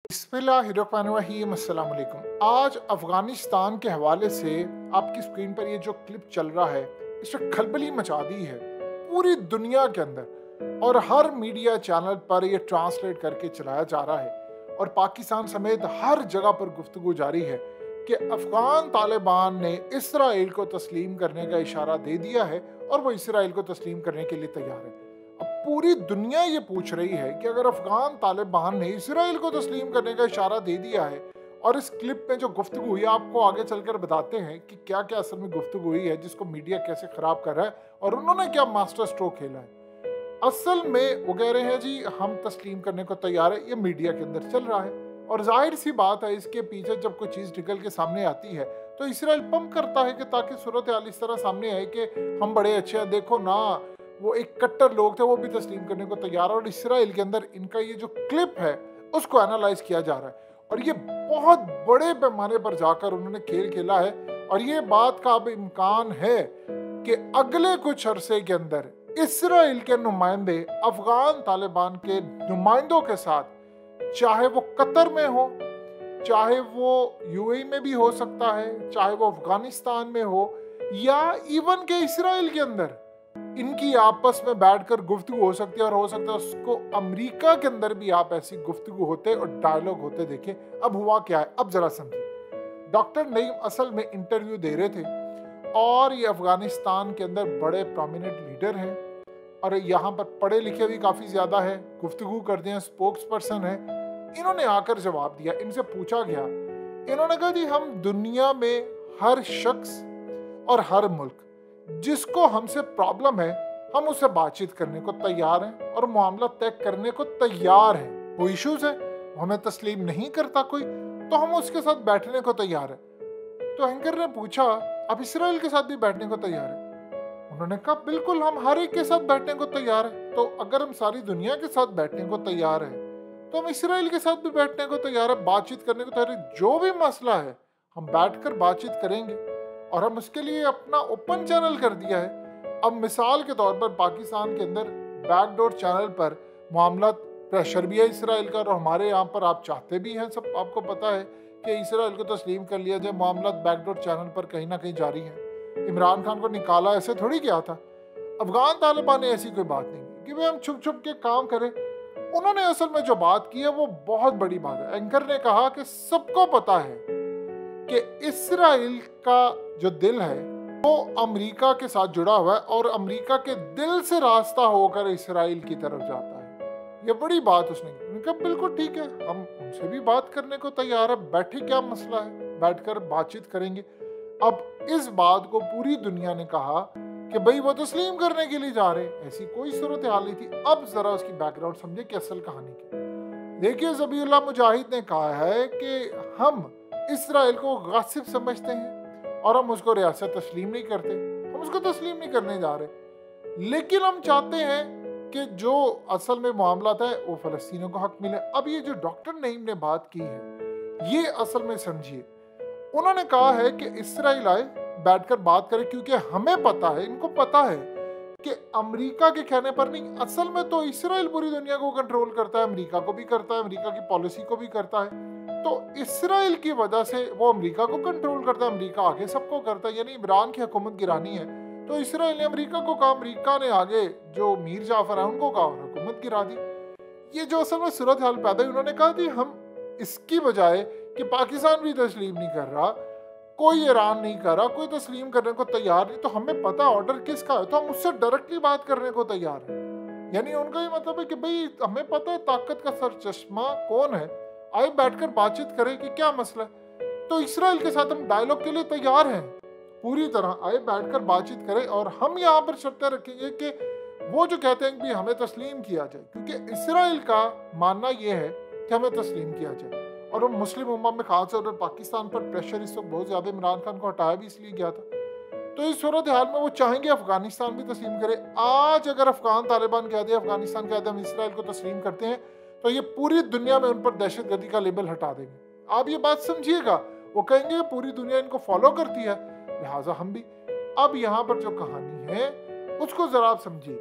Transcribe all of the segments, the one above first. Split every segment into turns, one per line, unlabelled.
बिस्मिल्लाहिर्रहमानिर्रहीम, अस्सलाम वालेकुम। आज अफगानिस्तान के हवाले से आपकी स्क्रीन पर ये जो क्लिप चल रहा है, इसने खलबली मचा दी है पूरी दुनिया के अंदर और हर मीडिया चैनल पर ये ट्रांसलेट करके चलाया जा रहा है और पाकिस्तान समेत हर जगह पर गुफ्तगू जारी है कि अफगान तालिबान ने इसराइल को तस्लीम करने का इशारा दे दिया है और वो इसराइल को तस्लीम करने के लिए तैयार है। अब पूरी दुनिया ये पूछ रही है कि अगर अफगान तालिबान ने इसराइल को तस्लीम करने का इशारा दे दिया है, और इस क्लिप में जो गुफ्तगू हुई आपको आगे चलकर बताते हैं कि क्या क्या असल में गुफ्तगू हुई है, जिसको मीडिया कैसे खराब कर रहा है और उन्होंने क्या मास्टर स्ट्रोक खेला है। असल में वो कह रहे हैं जी हम तस्लीम करने को तैयार है, ये मीडिया के अंदर चल रहा है और जाहिर सी बात है इसके पीछे जब कोई चीज़ निकल के सामने आती है तो इसराइल पंप करता है कि ताकि सूरत हाल इस तरह सामने आए कि हम बड़े अच्छे हैं, देखो ना वो एक कट्टर लोग थे वो भी तस्लीम करने को तैयार है। और इसराइल के अंदर इनका ये जो क्लिप है उसको एनालाइज किया जा रहा है और ये बहुत बड़े पैमाने पर जाकर उन्होंने खेल खेला है और ये बात का अब इम्कान है कि अगले कुछ अरसे के अंदर इसराइल के नुमाइंदे अफगान तालिबान के नुमाइंदों के साथ, चाहे वो कतर में हो, चाहे वो यूएई में भी हो सकता है, चाहे वो अफगानिस्तान में हो या इवन के इसराइल के अंदर, इनकी आपस में बैठकर गुफ्तगू हो सकती है और हो सकता है उसको अमेरिका के अंदर भी आप ऐसी गुफ्तगू होते और डायलॉग होते देखें। अब हुआ क्या है, अब जरा समझिए। डॉक्टर नईम असल में इंटरव्यू दे रहे थे और ये अफगानिस्तान के अंदर बड़े प्रोमिनेंट लीडर हैं और यहाँ पर पढ़े लिखे भी काफ़ी ज़्यादा है, गुफ्तगू करते हैं, स्पोक्स पर्सन है। इन्होंने आकर जवाब दिया, इनसे पूछा गया, इन्होंने कहा जी हम दुनिया में हर शख्स और हर मुल्क जिसको हमसे प्रॉब्लम है हम उससे बातचीत करने को तैयार हैं और मामला तय करने को तैयार हैं। वो इश्यूज है वो हमें तस्लीम नहीं करता कोई तो हम उसके साथ बैठने को तैयार है। तो एंकर ने पूछा आप इसराइल के साथ भी बैठने को तैयार है? उन्होंने कहा बिल्कुल हम हर एक के साथ बैठने को तैयार है। तो अगर हम सारी दुनिया के साथ बैठने को तैयार है तो हम इसराइल के साथ भी बैठने को तैयार है, बातचीत करने को तैयार है। जो भी मसला है हम बैठकर बातचीत करेंगे और हम उसके लिए अपना ओपन चैनल कर दिया है। अब मिसाल के तौर पर पाकिस्तान के अंदर बैकडोर चैनल पर मामला प्रेशर भी है इसराइल का और हमारे यहाँ पर आप चाहते भी हैं, सब आपको पता है कि इसराइल को तस्लीम कर लिया जाए। मामला बैकडोर चैनल पर कहीं ना कहीं जारी है। इमरान खान को निकाला ऐसे थोड़ी किया था। अफगान तालिबान ने ऐसी कोई बात नहीं की कि भाई हम छुप छुप के काम करें। उन्होंने असल में जो बात की है वो बहुत बड़ी बात है। एंकर ने कहा कि सबको पता है कि इसराइल का जो दिल है वो अमेरिका के साथ जुड़ा हुआ है और अमेरिका के दिल से रास्ता होकर इसराइल की तरफ जाता है। ये बड़ी बात उसने कहा बिल्कुल ठीक है, हम उनसे भी बात करने को तैयार है, बैठे क्या मसला है, बैठकर बातचीत करेंगे। अब इस बात को पूरी दुनिया ने कहा कि भाई वो तस्लीम करने के लिए जा रहे हैं, ऐसी कोई सूरत हाल नहीं थी। अब जरा उसकी बैकग्राउंड समझे कि असल कहानी की। देखिए ज़बीहुल्लाह मुजाहिद ने कहा है कि हम इसराइल को गासिब समझते हैं और हम उसको रियासत तस्लीम नहीं करते, हम उसको तस्लीम नहीं करने जा रहे, लेकिन हम चाहते हैं कि जो असल में मामला है वो फ़लस्तीनियों को हक मिले। अब ये जो डॉक्टर नईम ने बात की है ये असल में समझिए, उन्होंने कहा है कि इसराइल आए बैठकर बात करें क्योंकि हमें पता है, इनको पता है कि अमेरिका के कहने पर नहीं, असल में तो इसराइल पूरी दुनिया को कंट्रोल करता है, अमेरिका को भी करता है, अमेरिका की पॉलिसी को भी करता है। तो इसराइल की वजह से वो अमेरिका को कंट्रोल करता है, अमेरिका आगे सबको करता है। यानी इमरान की हुकूमत गिरानी है तो इसराइल ने अमेरिका को कहा, अमेरिका ने आगे जो मीर जाफर है उनको कहा और हुकूमत गिरा दी। ये जो असल में सूरत हाल पैदा हुई, उन्होंने कहा कि हम इसकी बजाय कि पाकिस्तान भी तस्लीम नहीं कर रहा, कोई ईरान नहीं कर रहा, कोई तस्लीम करने को तैयार नहीं, तो हमें पता ऑर्डर किसका है तो हम उससे डायरेक्टली बात करने को तैयार है। यानी उनका ये मतलब है कि भाई हमें पता है ताकत का सर चश्मा कौन है, आए बैठकर बातचीत करें कि क्या मसला है। तो इसराइल के साथ हम डायलॉग के लिए तैयार हैं, पूरी तरह आए बैठकर बातचीत करें और हम यहाँ पर शर्तें रखेंगे कि वो जो कहते हैं कि हमें तस्लीम किया जाए, क्योंकि इसराइल का मानना ये है कि हमें तस्लीम किया जाए और वो मुस्लिम उम्मा में खासतौर पर पाकिस्तान पर प्रेशर इस वक्त बहुत ज़्यादा इमरान खान को हटाया भी इसलिए गया था। तो इस सूरत हाल में वो चाहेंगे अफगानिस्तान भी तस्लीम करे। आज अगर अफगान तालिबान कह दे, अफगानिस्तान कह दे हम इसराइल को तस्लीम करते हैं तो ये पूरी दुनिया में उन पर दहशतगर्दी का लेबल हटा देंगे। आप ये बात समझिएगा, वो कहेंगे पूरी दुनिया इनको फॉलो करती है लिहाजा हम भी। अब यहाँ पर जो कहानी है उसको जरा आप समझिए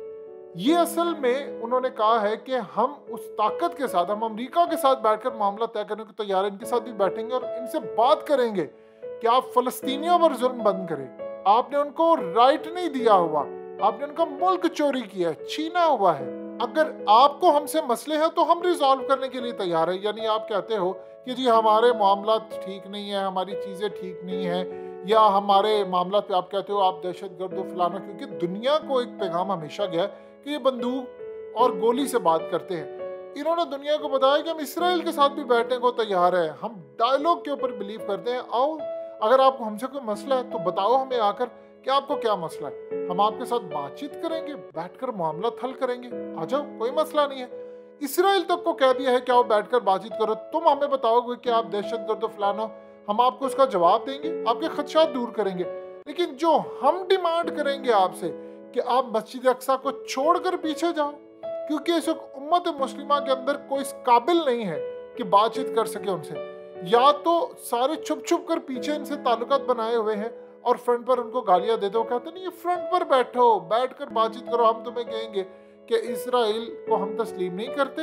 ये असल में उन्होंने कहा है कि हम उस ताकत के साथ, हम अमेरिका के साथ बैठकर मामला तय करने को तैयार हैं, इनके साथ भी बैठेंगे और इनसे बात करेंगे कि आप फलस्तीनियों पर जुल्म बंद करें। आपने उनको राइट नहीं दिया हुआ, आपने उनका मुल्क चोरी किया, छीना हुआ है। अगर आपको हमसे मसले हैं तो हम रिजॉल्व करने के लिए तैयार हैं। यानी आप कहते हो कि जी हमारे मामला ठीक नहीं है, हमारी चीज़ें ठीक नहीं है, या हमारे मामला पे आप कहते हो आप दहशतगर्द हो फलाना, क्योंकि दुनिया को एक पैगाम हमेशा गया कि ये बंदूक और गोली से बात करते हैं। इन्होंने दुनिया को बताया कि हम इसराइल के साथ भी बैठने को तैयार हैं, हम डायलॉग के ऊपर बिलीव करते हैं। आओ, अगर आपको हमसे कोई मसला है तो बताओ हमें आकर कि आपको क्या मसला है, हम आपके साथ बातचीत करेंगे, बैठकर मामला हल करेंगे, आ जाओ, कोई मसला नहीं है। इसराइल तक को कह दिया है कि आओ बैठकर बातचीत करो, तुम हमें बताओगे कि आप दहशतगर्द हो फलाना, हम आपको उसका जवाब देंगे, आपके खदशात दूर करेंगे। लेकिन जो हम डिमांड करेंगे आपसे कि आप मस्जिद अक्सा को छोड़कर पीछे जाओ, क्योंकि इस उम्मत मुस्लिमा के अंदर कोई इस काबिल नहीं है कि बातचीत कर सके उनसे। या तो सारे छुप छुप कर पीछे इनसे ताल्लुकात बनाए हुए हैं और फ्रंट पर उनको गालियां दे दो, कहते नहीं, ये फ्रंट पर बैठो, बैठकर बातचीत करो, हम तुम्हें कहेंगे कि इसराइल को हम तस्लीम नहीं करते,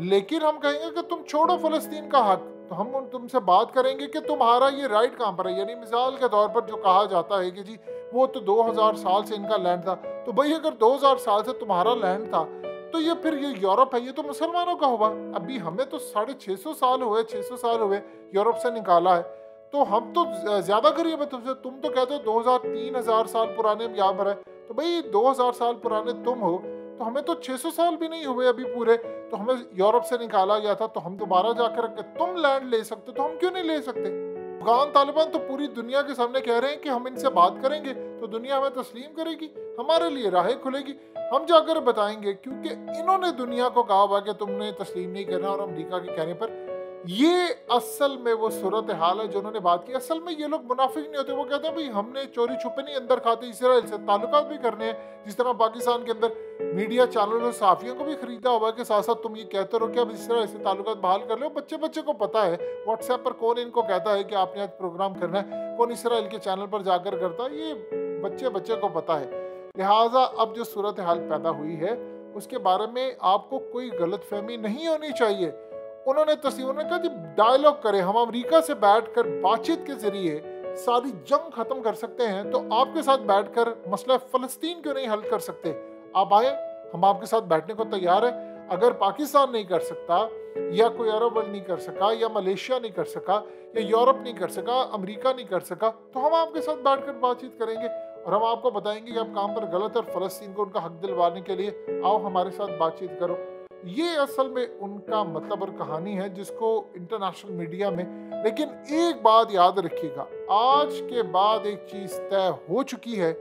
लेकिन हम कहेंगे कि तुम छोड़ो फलस्तीन का हक, तो हम तुमसे बात करेंगे कि तुम्हारा ये राइट कहाँ पर है। यानी मिसाल के तौर पर जो कहा जाता है कि जी वो तो 2000 साल से इनका लैंड था, तो भाई अगर 2000 साल से तुम्हारा लैंड था तो ये फिर ये यूरोप है, ये तो मुसलमानों का हुआ। अभी हमें तो 650 साल हुए, 600 साल हुए यूरोप से निकाला है, तो हम तो ज्यादा करीब है तुमसे। तुम तो कहते हो 2000-3000 साल पुराने यहाँ पर है, तो भाई 2000 साल पुराने तुम हो, तो हमें तो 600 साल भी नहीं हुए अभी पूरे, तो हमें यूरोप से निकाला गया था, तो हम दोबारा जाकर तुम लैंड ले सकते, तो हम क्यों नहीं ले सकते। अफगान तालिबान तो पूरी दुनिया के सामने कह रहे हैं कि हम इनसे बात करेंगे तो दुनिया हमें तस्लीम करेगी, हमारे लिए राहें खुलेगी, हम जाकर बताएंगे, क्योंकि इन्होंने दुनिया को कहा हुआ कि तुमने तस्लीम नहीं करना। और अमेरिका के कहने पर ये असल में वो सूरत हाल है जो उन्होंने बात की। असल में ये लोग मुनाफिक नहीं होते, वो कहते हैं भाई हमने चोरी छुपे नहीं अंदर खाते, इसराइल से ताल्लुकात भी करने हैं। जिस तरह पाकिस्तान के अंदर मीडिया चैनल और सहाफियों को भी खरीदा हुआ के साथ साथ तुम ये कहते रहो कि अब इसराइल से ताल्लुकात बहाल कर लो। बच्चे बच्चे को पता है व्हाट्सएप पर कौन इनको कहता है कि आपने आज प्रोग्राम करना है, कौन इसराइल के चैनल पर जाकर करता है, ये बच्चे बच्चे को पता है। लिहाजा अब जो सूरत हाल पैदा हुई है उसके बारे में आपको कोई गलतफहमी नहीं होनी चाहिए। उन्होंने कहा कि डायलॉग करें, हम अमेरिका से बैठकर बातचीत के जरिए सारी जंग खत्म कर सकते हैं, तो आपके साथ बैठकर मसला फ़लस्तीन क्यों नहीं हल कर सकते। आप आए, हम आपके साथ बैठने को तैयार हैं। अगर पाकिस्तान नहीं कर सकता, या कोई अरब वर्ल्ड नहीं कर सका, या मलेशिया नहीं कर सका, या यूरोप नहीं कर सका, अमेरिका नहीं कर सका, तो हम आपके साथ बैठकर बातचीत करेंगे और हम आपको बताएंगे कि आप काम पर गलत है और फ़लस्तीन को उनका हक दिलवाने के लिए आओ हमारे साथ बातचीत करो। ये असल में उनका मतलब और कहानी है जिसको इंटरनेशनल मीडिया में, लेकिन एक बात याद रखिएगा, आज के बाद एक चीज तय हो चुकी है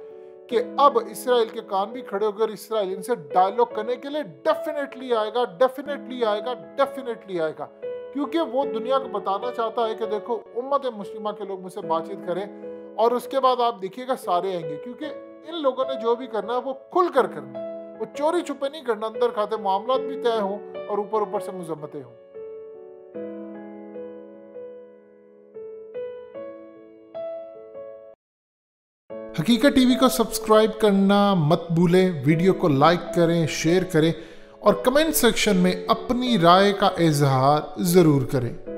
कि अब इसराइल के कान भी खड़े होकर इसराइल इनसे डायलॉग करने के लिए डेफिनेटली आएगा, डेफिनेटली आएगा, डेफिनेटली आएगा, क्योंकि वो दुनिया को बताना चाहता है कि देखो उम्मत मुस्लिमा के लोग मुझसे बातचीत करें। और उसके बाद आप देखिएगा सारे आएंगे, क्योंकि इन लोगों ने जो भी करना है वो खुल कर करना है, वो चोरी छुपे नहीं करना, अंदर खाते मामला भी तय हो और ऊपर ऊपर से मुजम्मतें हों। हकीकत टीवी को सब्सक्राइब करना मत भूलें, वीडियो को लाइक करें, शेयर करें और कमेंट सेक्शन में अपनी राय का इजहार जरूर करें।